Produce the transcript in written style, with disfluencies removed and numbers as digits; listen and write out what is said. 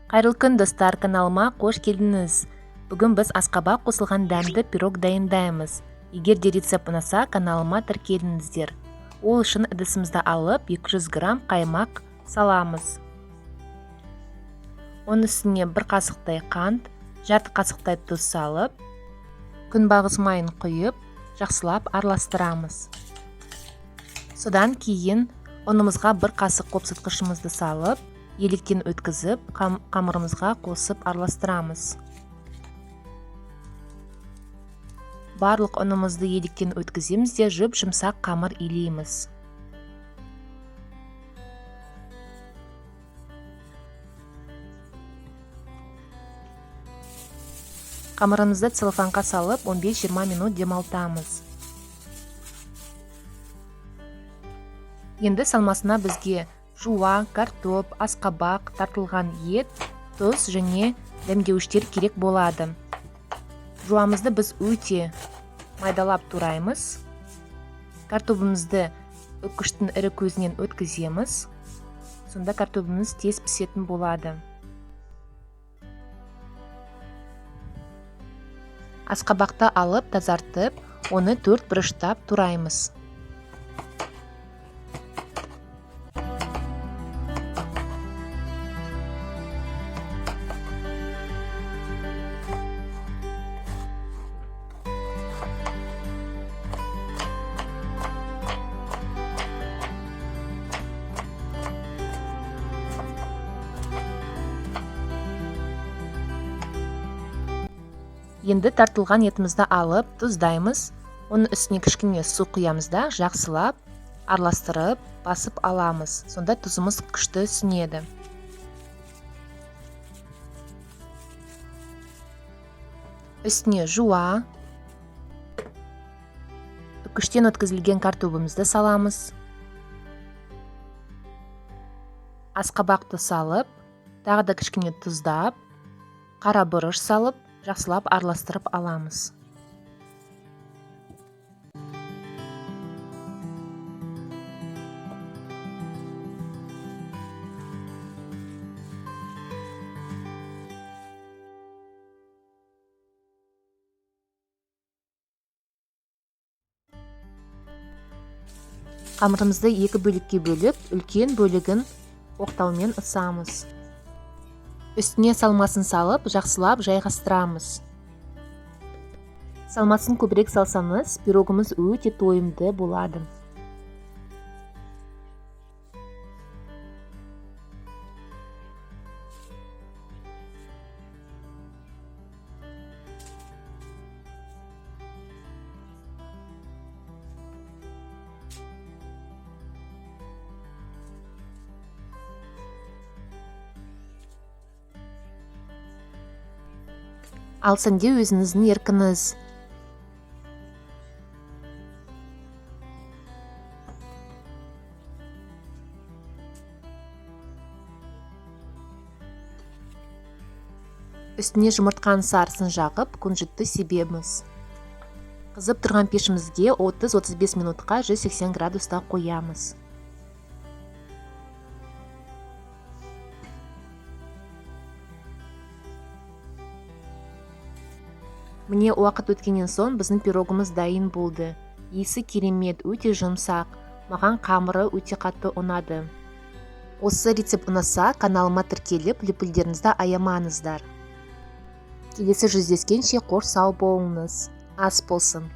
Кайрылы күн достар, каналыма кош келдиңиз. Бүгүн биз аскабак косулган дәмдүү пирог дайындайбыз. Эгер де рецепт унаса, каналыма тиркелиңиздер. Ол үчүн ыдысыбызды алып 200 грамм каймак салабыз. Onun üstüne 1 kaşıkтай қант, жарты kaşıkтай туз салып, күнбагыс майын куюп, жакшылап аралаштырабыз. Содан кийин унубузга 1 kaşık копсоткучубузду салып, еліктен өткізіп, қамырымызға қосып араластырамыз. Барлық ұнымызды еліктен өткіземіз де жұп-жұмсақ қамыр илейміз. Қамырымызды целлофанға салып 15-20 минут демалтамыз. Енді салмасына бізге жуа, картоп, аскабак, тартылған ет, тұз және дәмдеуіштер керек болады. Жуамызды біз өте майдалап тураймыз. Картопымызды үккіштің ірі көзінен өткіземіз. Сонда картопымыз тез пісетін болады. Аскабакты алып, тазартып, оны 4 бұрыштап тураймыз. Енді тартылған етімізді алып, тұздаймыз. Оның үстіне кішкене су құямыз да, жақсылап, араластырып, басып аламыз. Сонда тұзымыз күшті сіңеді. Үстіне жуа, үккіштен өткізілген картопымызды саламыз. Аскабакты салып, тағы да кішкене тұздап, қара бұрыш салып, жақсылап араластырып аламыз. Қамырымызды 2 бөлікке бөліп, үлкен бөлігін оқтаумен ысамыз. Үстіне салмасын салып, жақсылап жайғастырамыз. Салмасын көбірек салсаңыз, пирогымыз өте тойымды болады. Ал сәнде өзіңіздің еркіңіз. Үстіне жұмыртқаның сарысын жағып, күнжітті себеміз. Қызып тұрған пешімізге 30-35 минутқа 180 градуста қоямыз. Міне уақыт өткеннен соң біздің пирогымыз дайын болды. Иісі керемет, өте жұмсақ. Маған қамыры өте қатты ұнады. Осы рецепт ұнаса, каналыма тіркеліп, лүпілдеріңізді аямаңыздар. Келесі жүздескенше қош сау болыңыз. Ас болсын.